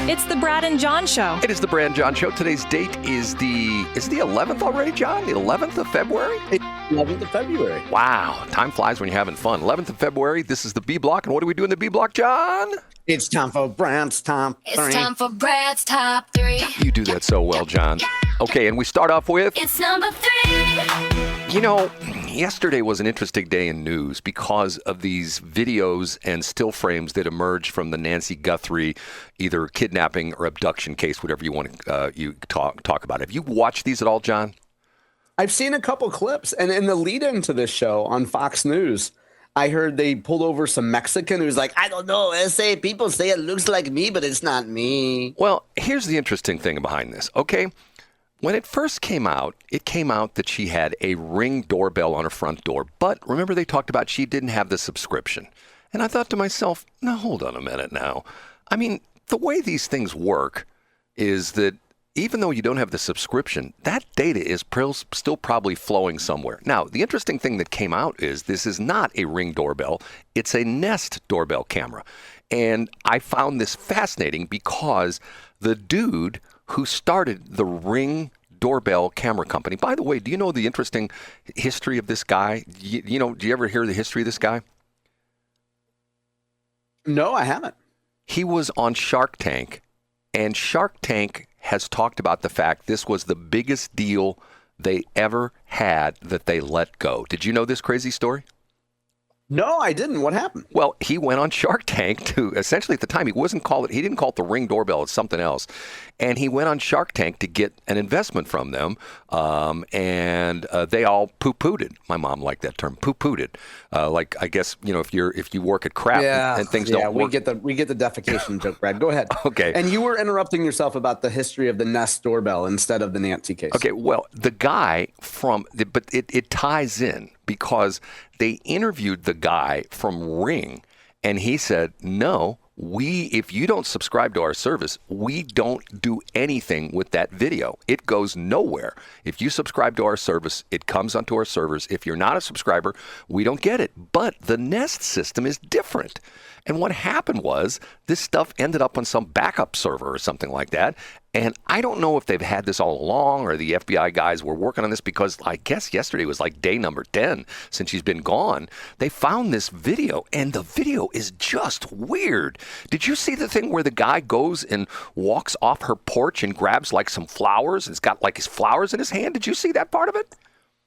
It's the Brad and John Show. It is the Brad and John Show. Today's date is the 11th already, John? The 11th of February? 11th of February. Wow. Time flies when you're having fun. 11th of February. This is the B Block. And what do we do in the B Block, John? It's time for Brad's Top 3. It's time for Brad's Top 3. You do that so well, John. Okay, and we start off with... It's number 3. You know, yesterday was an interesting day in news because of these videos and still frames that emerged from the Nancy Guthrie either kidnapping or abduction case, whatever you want to talk about. Have you watched these at all, John? I've seen a couple clips, and in the lead-in to this show on Fox News, I heard they pulled over some Mexican who's like, I don't know, people say it looks like me, but it's not me. Well, here's the interesting thing behind this, okay? When it first came out that she had a Ring doorbell on her front door. But remember they talked about she didn't have the subscription. And I thought to myself, now hold on a minute now. I mean, the way these things work is that even though you don't have the subscription, that data is still probably flowing somewhere. Now, the interesting thing that came out is this is not a Ring doorbell. It's a Nest doorbell camera. And I found this fascinating because the dude who started the Ring doorbell camera company. By the way, do you know the interesting history of this guy? Do you ever hear the history of this guy? No, I haven't. He was on Shark Tank, and Shark Tank has talked about the fact this was the biggest deal they ever had that they let go. Did you know this crazy story? No, I didn't. What happened? Well, he went on Shark Tank to essentially at the time he didn't call it the Ring doorbell, it's something else. And he went on Shark Tank to get an investment from them. And they all poo-pooed it. My mom liked that term, poo-pooed it. Like I guess, if you work at crap and things don't work. we get the defecation joke, Brad. Go ahead. Okay. And you were interrupting yourself about the history of the Nest doorbell instead of the Nancy case. Okay, well, the guy but it ties in because they interviewed the guy from Ring, and he said, no, if you don't subscribe to our service, we don't do anything with that video. It goes nowhere. If you subscribe to our service, it comes onto our servers. If you're not a subscriber, we don't get it. But the Nest system is different. And what happened was this stuff ended up on some backup server or something like that. And I don't know if they've had this all along or the FBI guys were working on this because I guess yesterday was like day number 10 since she's been gone. They found this video and the video is just weird. Did you see the thing where the guy goes and walks off her porch and grabs like some flowers? It's got like his flowers in his hand. Did you see that part of it?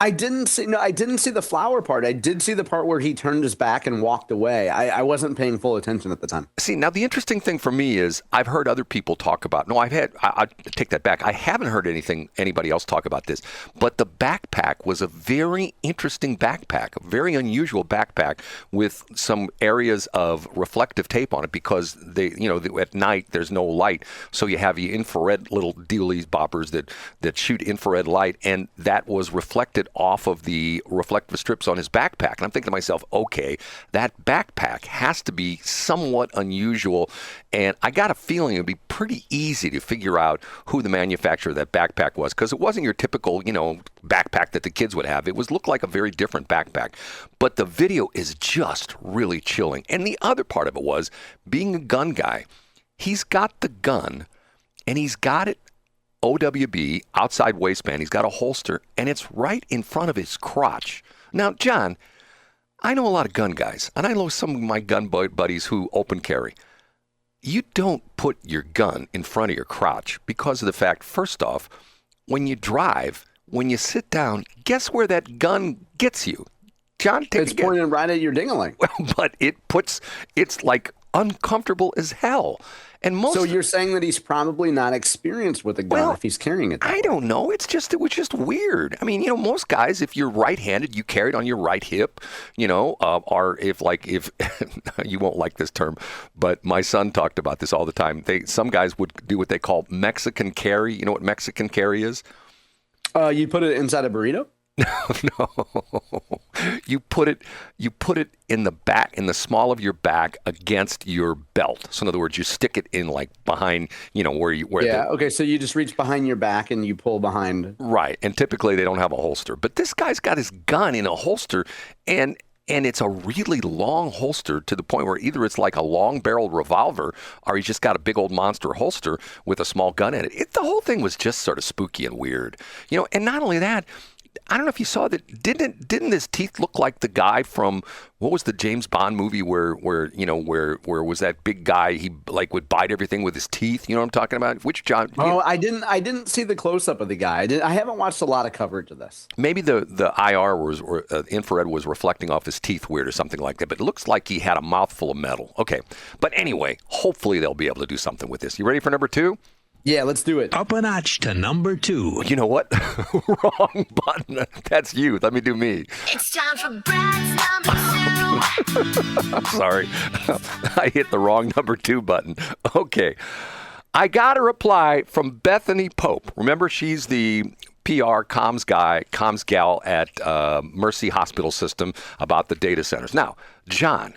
I didn't see the flower part. I did see the part where he turned his back and walked away. I wasn't paying full attention at the time. See, now the interesting thing for me is I've heard other people talk about, I take that back. I haven't heard anybody else talk about this, but the backpack was a very interesting backpack, a very unusual backpack with some areas of reflective tape on it because at night there's no light. So you have the infrared little dealies boppers that shoot infrared light, and that was reflected off of the reflective strips on his backpack. And I'm thinking to myself, okay, that backpack has to be somewhat unusual. And I got a feeling it would be pretty easy to figure out who the manufacturer of that backpack was because it wasn't your typical, backpack that the kids would have. It looked like a very different backpack. But the video is just really chilling. And the other part of it was being a gun guy. He's got the gun and he's got it OWB, outside waistband. He's got a holster, and it's right in front of his crotch. Now, John, I know a lot of gun guys, and I know some of my gun buddies who open carry. You don't put your gun in front of your crotch because of the fact, first off, when you drive, when you sit down, guess where that gun gets you? John, take it's pointed right at your ding-a-ling. Well, but it's like uncomfortable as hell. And so you're saying that he's probably not experienced with a gun if he's carrying it. I don't know. It was just weird. I mean, most guys, if you're right-handed, you carry it on your right hip, or if you won't like this term, but my son talked about this all the time. Some guys would do what they call Mexican carry. You know what Mexican carry is? You put it inside a burrito? No. You put it in the back, in the small of your back against your belt. So in other words, you stick it in like behind, okay. So you just reach behind your back and you pull behind. Right. And typically they don't have a holster, but this guy's got his gun in a holster and and it's a really long holster to the point where either it's like a long-barreled revolver or he's just got a big old monster holster with a small gun in it. The whole thing was just sort of spooky and weird. And not only that, I don't know if you saw that. Didn't his teeth look like the guy from what was the James Bond movie where was that big guy? He like would bite everything with his teeth. You know what I'm talking about? Which John? Oh, I didn't see the close up of the guy. I haven't watched a lot of coverage of this. Maybe the IR was or infrared was reflecting off his teeth weird or something like that. But it looks like he had a mouthful of metal. Okay, but anyway, hopefully they'll be able to do something with this. You ready for number 2? Yeah, let's do it. Up a notch to number 2. You know what? Wrong button. That's you. Let me do me. It's time for Brad's number 2. I'm sorry. I hit the wrong number 2 button. Okay. I got a reply from Bethany Pope. Remember, she's the PR comms gal at Mercy Hospital System about the data centers. Now, John,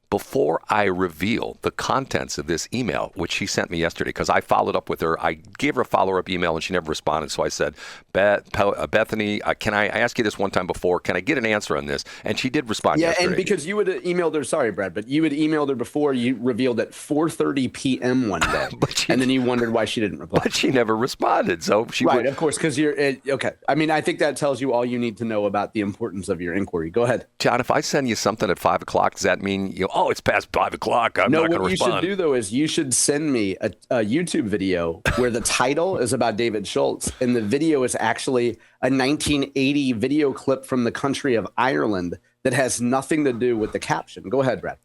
before I reveal the contents of this email, which she sent me yesterday, because I followed up with her, I gave her a follow-up email and she never responded. So I said, Bethany, can I ask you this one time before? Can I get an answer on this? And she did respond yesterday. And because you had emailed her, sorry, Brad, but you had emailed her before you revealed at 4:30 p.m. one day. And then you wondered why she didn't reply. But she never responded. So she Right, of course, because you're okay. I mean, I think that tells you all you need to know about the importance of your inquiry. Go ahead. John, if I send you something at 5 o'clock, does that mean, it's past 5 o'clock? I'm not going to respond. No, what you should do, though, is you should send me a YouTube video where the title is about David Schultz, and the video is actually a 1980 video clip from the country of Ireland that has nothing to do with the caption. Go ahead, Brad.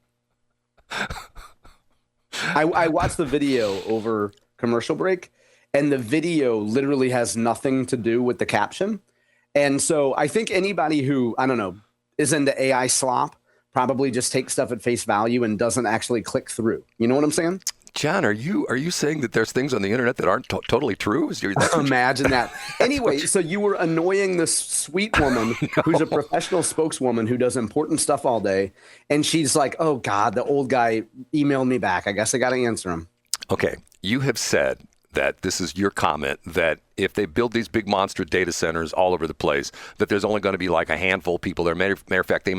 I watched the video over commercial break, and the video literally has nothing to do with the caption. And so I think anybody who, I don't know, is into AI slop probably just takes stuff at face value and doesn't actually click through. You know what I'm saying? John, are you saying that there's things on the internet that aren't totally true? Imagine that. Anyway, so you were annoying this sweet woman who's a professional spokeswoman who does important stuff all day. And she's like, oh, God, the old guy emailed me back. I guess I got to answer him. Okay. You have said that this is your comment that if they build these big monster data centers all over the place, that there's only going to be like a handful of people there. Matter of fact, there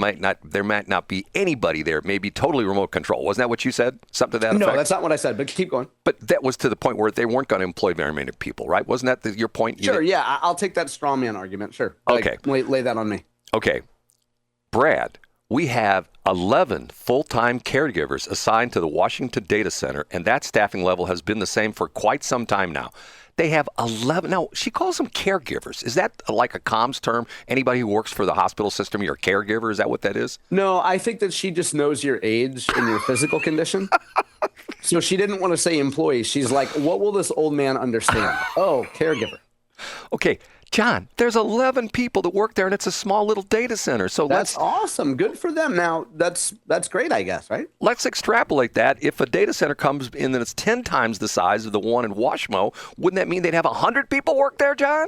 might not be anybody there. Maybe totally remote control. Wasn't that what you said? Something to that effect? No, that's not what I said, but keep going. But that was to the point where they weren't going to employ very many people, right? Wasn't that your point? Sure, yeah. I'll take that straw man argument. Sure. Okay. Lay that on me. Okay. Brad, we have 11 full-time caregivers assigned to the Washington Data Center, and that staffing level has been the same for quite some time now. They have 11. Now, she calls them caregivers. Is that like a comms term? Anybody who works for the hospital system, you're a caregiver? Is that what that is? No, I think that she just knows your age and your physical condition. So she didn't want to say employee. She's like, what will this old man understand? Oh, caregiver. Okay. John, there's 11 people that work there, and it's a small little data center. So that's awesome. Good for them. Now, that's great, I guess, right? Let's extrapolate that. If a data center comes in and it's 10 times the size of the one in Washmo, wouldn't that mean they'd have 100 people work there, John?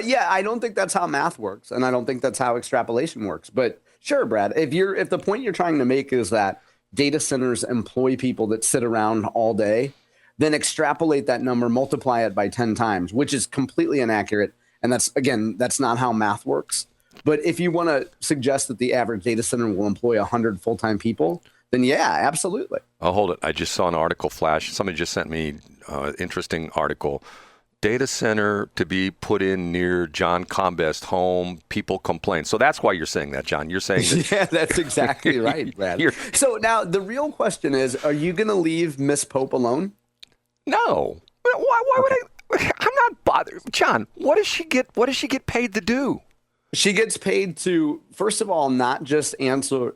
Yeah, I don't think that's how math works, and I don't think that's how extrapolation works. But sure, Brad, if the point you're trying to make is that data centers employ people that sit around all day, then extrapolate that number, multiply it by 10 times, which is completely inaccurate. And that's not how math works. But if you want to suggest that the average data center will employ 100 full-time people, then yeah, absolutely. Oh, hold it. I just saw an article flash. Somebody just sent me an interesting article. Data center to be put in near John Combest home. People complain. So that's why you're saying that, John. You're saying that. Yeah, that's exactly right, Brad. So now the real question is, are you going to leave Miss Pope alone? No. Why would I? I'm not bothered. John, what does she get paid to do? She gets paid to, first of all, not just answer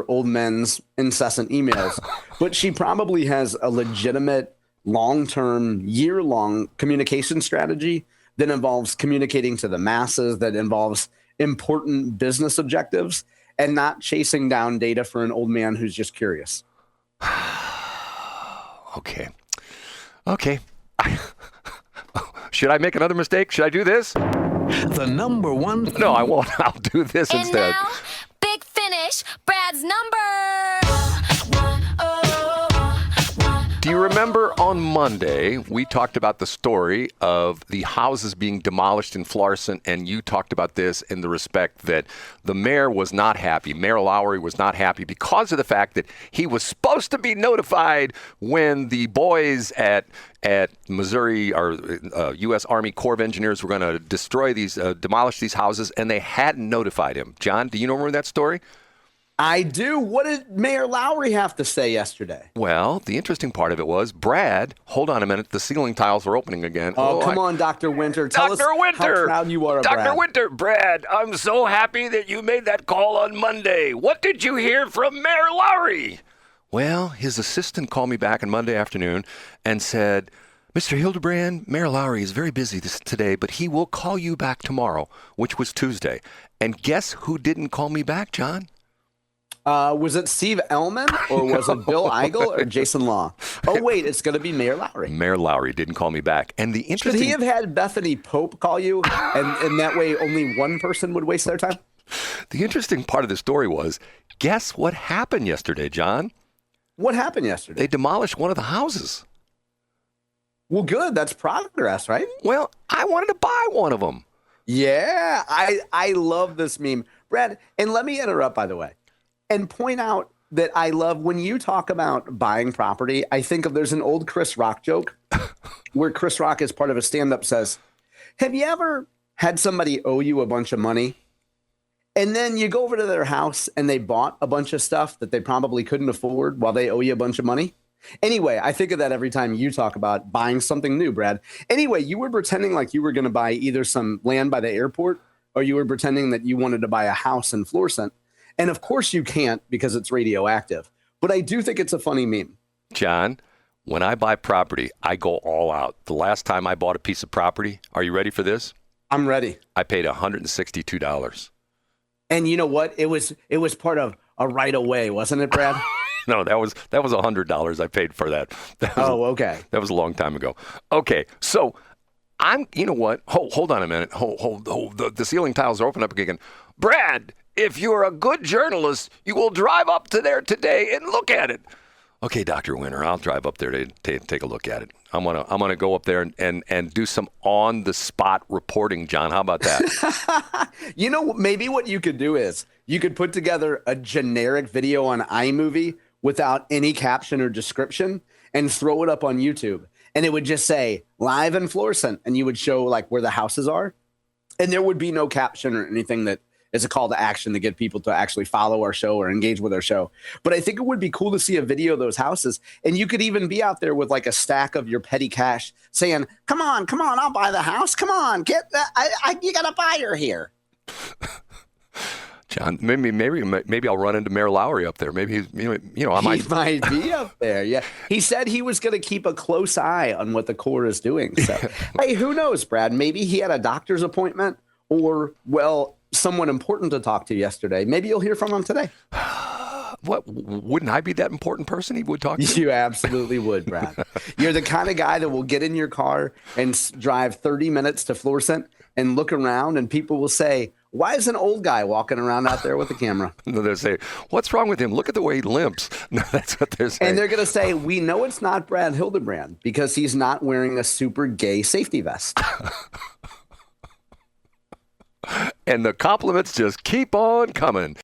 old men's incessant emails, but she probably has a legitimate long-term, year-long communication strategy that involves communicating to the masses, that involves important business objectives, and not chasing down data for an old man who's just curious. Okay. Should I make another mistake? Should I do this? The number one. No, I won't. I'll do this And instead. now, big finish, Brad's number. Do you remember on Monday, we talked about the story of the houses being demolished in Florissant, and you talked about this in the respect that the mayor was not happy. Mayor Lowery was not happy because of the fact that he was supposed to be notified when the boys at Missouri or U.S. Army Corps of Engineers were going to destroy these, demolish these houses, and they hadn't notified him. John, do you remember that story? I do. What did Mayor Lowery have to say yesterday? Well, the interesting part of it was, Brad, hold on a minute, the ceiling tiles are opening again. Oh, come on, Dr. Winter. Tell us how proud you are of Brad. Dr. Winter, Brad, I'm so happy that you made that call on Monday. What did you hear from Mayor Lowery? Well, his assistant called me back on Monday afternoon and said, Mr. Hildebrand, Mayor Lowery is very busy today, but he will call you back tomorrow, which was Tuesday. And guess who didn't call me back, John? Was it Steve Ellman or was it Bill Eigel or Jason Law? Oh, wait, it's going to be Mayor Lowery. Mayor Lowery didn't call me back. And the interesting... Should he have had Bethany Pope call you and that way only one person would waste their time? The interesting part of the story was, guess what happened yesterday, John? What happened yesterday? They demolished one of the houses. Well, good. That's progress, right? Well, I wanted to buy one of them. Yeah, I love this meme. Brad, and let me interrupt, by the way, and point out that I love when you talk about buying property, I think of there's an old Chris Rock joke where Chris Rock, as part of a stand-up, says, have you ever had somebody owe you a bunch of money? And then you go over to their house and they bought a bunch of stuff that they probably couldn't afford while they owe you a bunch of money? Anyway, I think of that every time you talk about buying something new, Brad. Anyway, you were pretending like you were going to buy either some land by the airport or you were pretending that you wanted to buy a house in Florissant. And of course you can't because it's radioactive. But I do think it's a funny meme. John, when I buy property, I go all out. The last time I bought a piece of property, are you ready for this? I'm ready. I paid $162. And you know what? It was part of a right away, wasn't it, Brad? No, that was $100 I paid for that. Okay. That was a long time ago. Okay, so you know what? Hold on a minute. Hold. The ceiling tiles are open up again. Brad, if you're a good journalist, you will drive up to there today and look at it. Okay, Dr. Winter, I'll drive up there to take a look at it. I'm gonna go up there and do some on the spot reporting, John. How about that? You know, maybe what you could do is you could put together a generic video on iMovie without any caption or description and throw it up on YouTube. And it would just say live in Florissant, and you would show like where the houses are. And there would be no caption or anything that is a call to action to get people to actually follow our show or engage with our show. But I think it would be cool to see a video of those houses. And you could even be out there with like a stack of your petty cash saying, come on, I'll buy the house. Come on, get that. You got a buyer here. John, maybe I'll run into Mayor Lowery up there. Maybe I might. He might be up there. Yeah, he said he was going to keep a close eye on what the Corps is doing. So, hey, who knows, Brad? Maybe he had a doctor's appointment, or someone important to talk to yesterday. Maybe you'll hear from him today. What, wouldn't I be that important person he would talk to? You absolutely would, Brad. You're the kind of guy that will get in your car and drive 30 minutes to Florissant and look around, and people will say, why is an old guy walking around out there with a camera? No, they'll say, what's wrong with him? Look at the way he limps. No, that's what they're saying. And they're going to say, we know it's not Brad Hildebrand because he's not wearing a super gay safety vest. And the compliments just keep on coming.